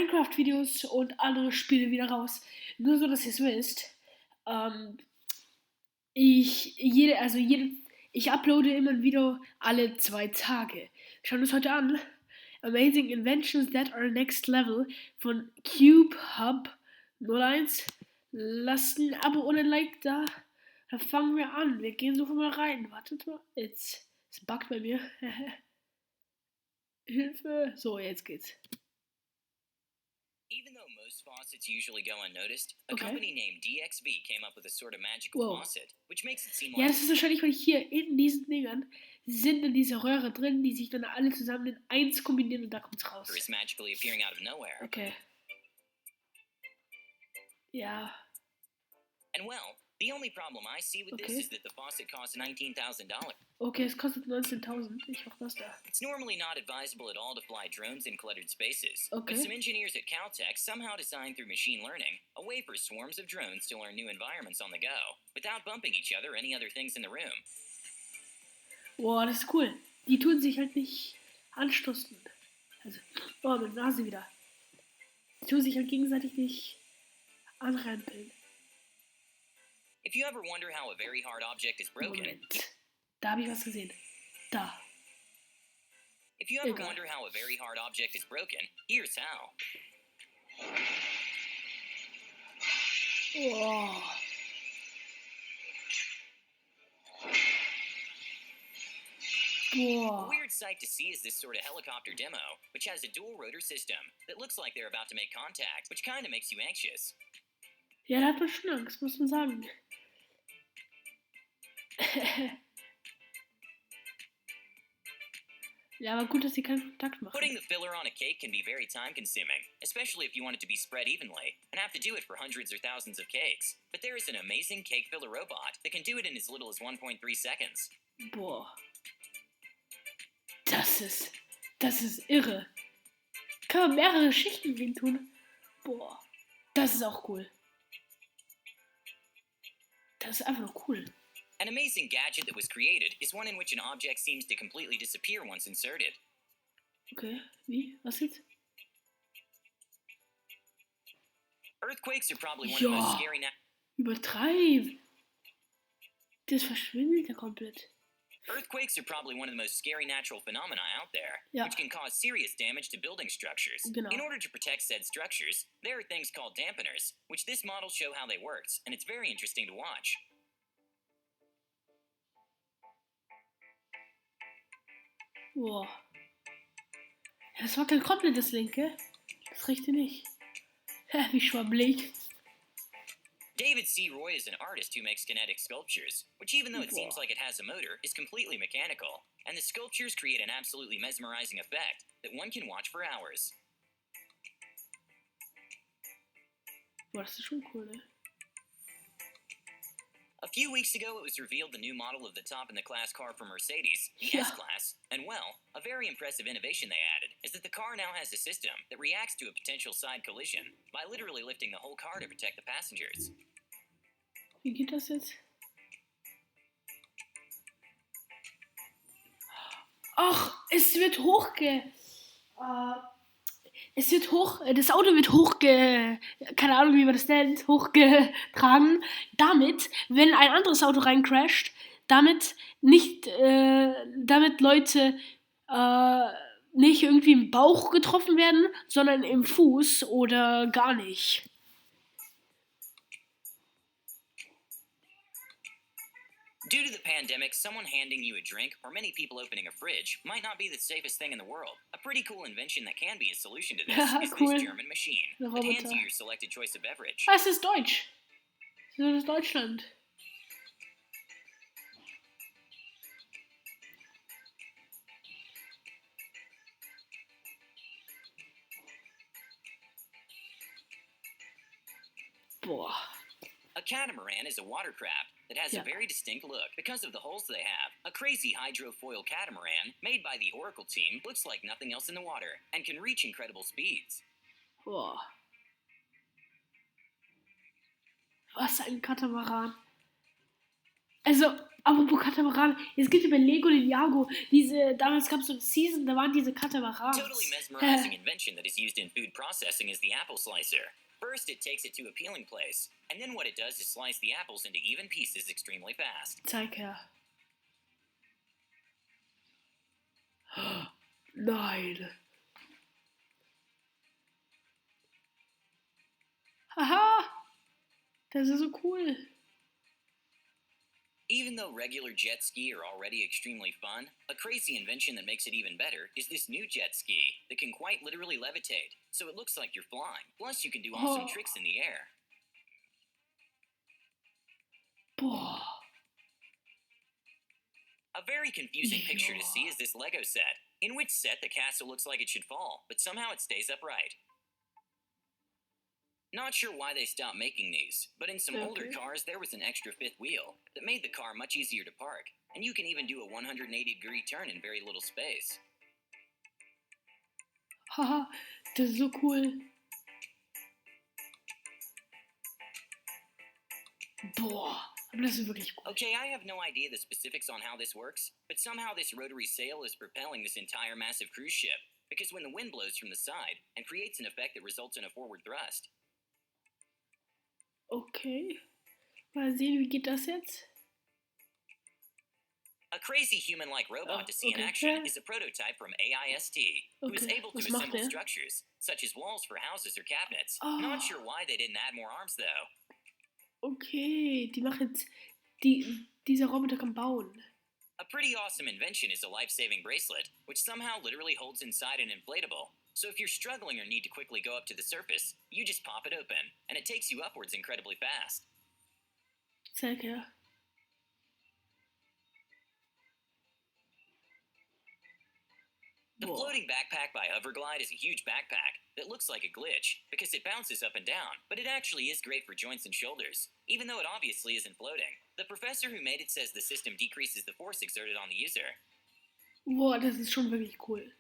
Minecraft-Videos und andere Spiele wieder raus. Nur so, dass ihr es wisst. Ähm, ich uploade immer ein Video alle 2 Tage. Schauen wir uns heute an. Amazing Inventions That Are Next Level von Cube Hub 01. Lasst ein Abo und ein Like da. Dann fangen wir an. Wir gehen sofort mal rein. Wartet mal. Es buggt bei mir. Hilfe. So, jetzt geht's. Even though most faucets usually go unnoticed, a Okay. company named DXV came up with a sort of magical Wow. faucet, which makes it seem Ja, like das ist wahrscheinlich, weil hier in diesen Dingern sind in dieser Röhre drin, die sich dann alle zusammen in eins kombinieren und da kommt's raus. is magically appearing out of nowhere. Okay. Ja. And well, the only problem I see with this Okay. is that the faucet costs $19,000. Okay, es kostet 19.000. Ich mach das da. It's normally not advisable at all to fly drones in cluttered spaces, Okay. but some engineers at Caltech somehow designed through machine learning a way for swarms of drones to learn new environments on the go, without bumping each other or any other things in the room. Boah, das ist cool. Die tun sich halt nicht anstoßen. Also, oh, mit Nase wieder. Die tun sich halt gegenseitig nicht anrempeln. If you ever wonder how a very hard object is broken, Moment. Da habe ich was gesehen. Da. If you ever Egal. wonder how a very hard object is broken, here's how. Oh. A Boah. weird sight to see is this sort of helicopter demo, which has a dual rotor system that looks like they're about to make contact, which kind of makes you anxious. Ja, da hat man schon Angst, muss man sagen. Ja, aber gut, dass sie keinen Kontakt machen. Putting the filler on a cake can be very time consuming, especially if you want it to be spread evenly, and have to do it for hundreds or thousands of cakes. But there is an amazing cake filler robot that can do it in as little as 1.3 seconds. Boah. Das ist irre. Kann man mehrere Schichten drin tun. Boah. Das ist auch cool. Das ist einfach nur cool. An amazing gadget that was created is one in which an object seems to completely disappear once inserted. Okay, wie? Was jetzt? Earthquakes are probably one of the most Ja, scary übertreib. Das verschwindet ja komplett. Earthquakes are probably one of the most scary natural phenomena out there, Ja. which can cause serious damage to building structures. Genau. In order to protect said structures, there are things called dampeners, which this model show how they worked, and it's very interesting to watch. Boah. Ja, das war kein komplettes Linke. Das riecht nicht. Wie schwabbelig. David C. Roy is an artist who makes kinetic sculptures, which even though it seems like it has a motor, is completely mechanical, and the sculptures create an absolutely mesmerizing effect that one can watch for hours. Boah, das ist schon cool, ne? A few weeks ago, it was revealed the new model of the top-in-the-class car from Mercedes, the Yeah. S-Class, and well, a very impressive innovation they added is that the car now has a system that reacts to a potential side collision by literally lifting the whole car to protect the passengers. Wie geht das jetzt? Ach, es wird das Auto wird keine Ahnung, wie man das nennt, hochgetragen, damit, wenn ein anderes Auto reincrasht, damit Leute nicht irgendwie im Bauch getroffen werden, sondern im Fuß oder gar nicht. Due to the pandemic, someone handing you a drink or many people opening a fridge might not be the safest thing in the world. A pretty cool invention that can be a solution to this is Cool. this German machine Der that hands Roboter. you your selected choice of beverage. Ah, es ist Deutsch. Das ist Deutschland. Boah. A catamaran is a watercraft that has Yeah. a very distinct look because of the holes they have. A crazy hydrofoil catamaran made by the Oracle team looks like nothing else in the water and can reach incredible speeds. Boah. Was ein Katamaran. Also, Apropos Katamaran, es gibt über Lego und Jago damals gab es so eine Season, da waren diese Katamarans. Totally mesmerizing invention that is used in food processing is the apple slicer. First, it takes it to a peeling place, and then what it does is slice the apples into even pieces extremely fast. Zeig her. Nein. Haha. Das ist so cool. Even though regular jet ski are already extremely fun, a crazy invention that makes it even better is this new jet ski that can quite literally levitate, so it looks like you're flying. Plus, you can do awesome tricks in the air. Boah. A very confusing picture to see is this Lego set, in which set the castle looks like it should fall, but somehow it stays upright. Not sure why they stopped making these, but in some older cars there was an extra fifth wheel that made the car much easier to park, and you can even do a 180-degree turn in very little space. Haha, das ist so cool. Boah, aber das ist wirklich cool. Okay, I have no idea the specifics on how this works, but somehow this rotary sail is propelling this entire massive cruise ship, because when the wind blows from the side and creates an effect that results in a forward thrust. Okay, mal sehen, wie geht das jetzt? A crazy human-like robot to see in action is a prototype from AIST, who is able to assemble structures, such as walls for houses or cabinets. Not sure why they didn't add more arms, though. Okay, die machen jetzt, dieser Roboter kann bauen. A pretty awesome invention is a life-saving bracelet, which somehow literally holds inside an inflatable. So if you're struggling or need to quickly go up to the surface, you just pop it open, and it takes you upwards incredibly fast. Zeig her. The floating backpack by Hoverglide is a huge backpack that looks like a glitch because it bounces up and down, but it actually is great for joints and shoulders, even though it obviously isn't floating. The professor who made it says the system decreases the force exerted on the user. Boah, das ist schon wirklich cool.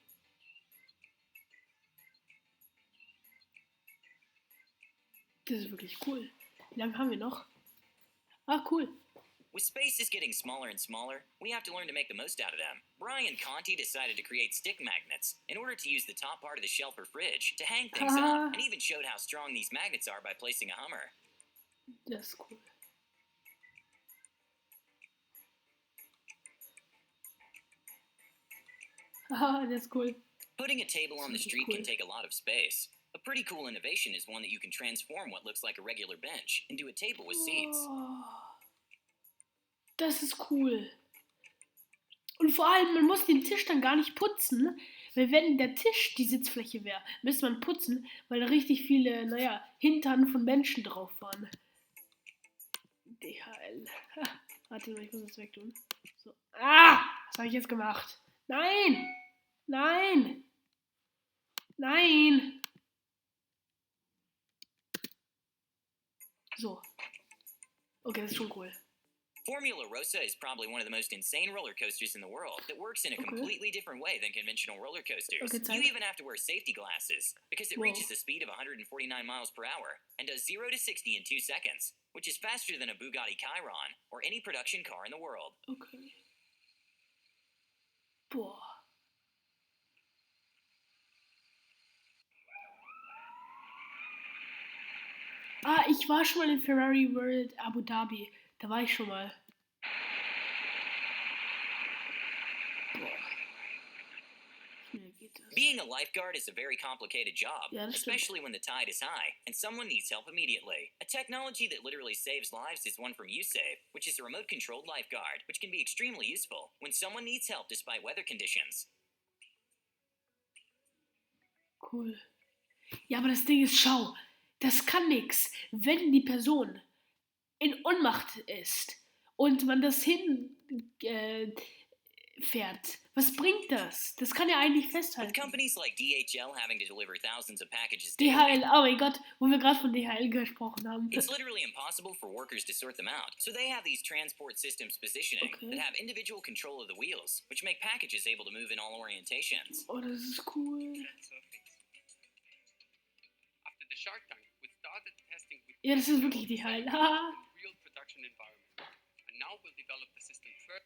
Das ist wirklich cool. Wie lange haben wir noch? Ah, cool. With spaces getting smaller and smaller, we have to learn to make the most out of them. Brian Conti decided to create stick magnets in order to use the top part of the shelf or fridge to hang things up, and even showed how strong these magnets are by placing a Hummer. Das ist cool. Haha, das ist cool. Putting a table on the street can take a lot of space. A pretty cool innovation is one that you can transform what looks like a regular bench into a table with seats. Das ist cool. Und vor allem, man muss den Tisch dann gar nicht putzen, weil wenn der Tisch die Sitzfläche wäre, müsste man putzen, weil da richtig viele, Hintern von Menschen drauf waren. DHL. Warte mal, ich muss das wegtun. So. Was habe ich jetzt gemacht? Nein! Nein! Nein! So. Okay, das ist schon cool. Formula Rossa is probably one of the most insane roller coasters in the world that works in a completely different way than conventional roller coasters. You even have to wear safety glasses because it reaches a speed of 149 miles per hour and does 0 to 60 in 2 seconds, which is faster than a Bugatti Chiron or any production car in the world. Okay. Boah. Ich war schon mal in Ferrari World Abu Dhabi. Da war ich schon mal. Being a lifeguard is a very complicated job, especially when the tide is high and someone needs help immediately. A technology that literally saves lives is one from USAVE, which is a remote-controlled lifeguard, which can be extremely useful when someone needs help despite weather conditions. Cool. Ja, aber das Ding ist, schau, das kann nix, wenn die Person in Ohnmacht ist und man das fährt. Was bringt das? Das kann ja eigentlich festhalten. With companies like DHL having to deliver thousands of packages daily, DHL, oh mein Gott, wo wir gerade von DHL gesprochen haben. It's literally impossible for workers to sort them out. So they have these transport systems positioning that have individual control of the wheels, which make packages able to move in all orientations. Oh, das ist cool. Ja, das ist wirklich DHL.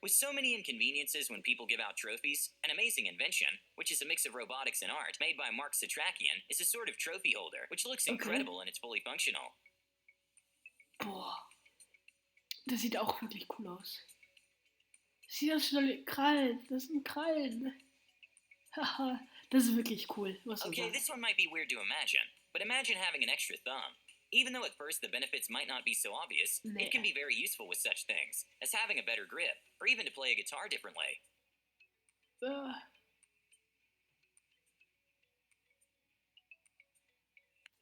With so many inconveniences when people give out trophies, an amazing invention, which is a mix of robotics and art, made by Mark Satrakian, is a sort of trophy holder, which looks incredible and it's fully functional. Boah. Das sieht auch wirklich cool aus. Sieht aus wie Krallen. Das sind Krallen. Haha, das ist wirklich cool. Okay, this one might be weird to imagine, but imagine having an extra thumb. Even though at first the benefits might not be so obvious, it can be very useful with such things as having a better grip, or even to play a guitar differently.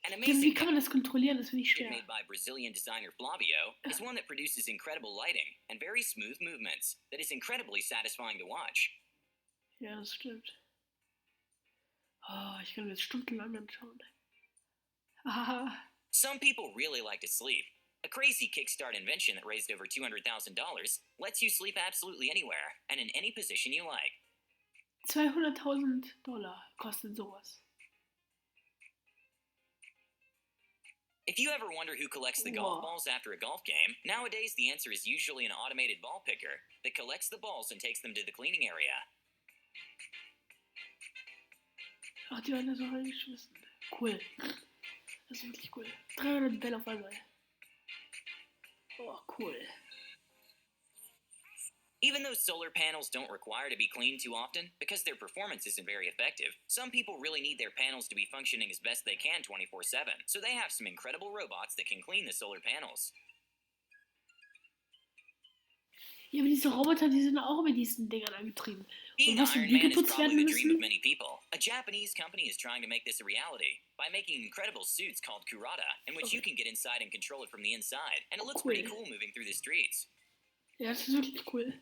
An amazing Wie kann man das kontrollieren? Das finde ich schwer. made by Brazilian designer Flavio is one that produces incredible lighting and very smooth movements that is incredibly satisfying to watch. Ja, das stimmt. Oh, ich kann mir das stundenlang anschauen. Haha. Some people really like to sleep. A crazy Kickstart invention that raised over $200,000 lets you sleep absolutely anywhere and in any position you like. $200.000 kostet sowas. If you ever wonder who collects the golf balls after a golf game, nowadays the answer is usually an automated ball picker that collects the balls and takes them to the cleaning area. Ach, die werden da so reingeschmissen. Cool. Das ist wirklich cool. 300 Bälle auf einmal. Oh, cool. Even though solar panels don't require to be cleaned too often because their performance isn't very effective, some people really need their panels to be functioning as best they can 24/7. So they have some incredible robots that can clean the solar panels. Ja, aber diese Roboter, die sind auch mit diesen Dingern angetrieben. Being Und was Iron die Man is geputzt probably werden the dream of müssen? many people. A Japanese company is trying to make this a reality by making incredible suits called Kurata, in which you can get inside and control it from the inside. And it looks pretty cool moving through the streets. Ja, das ist wirklich cool.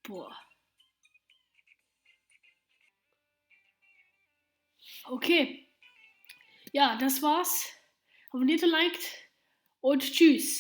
Boah. Okay. Ja, das war's. Abonniert und liked und tschüss.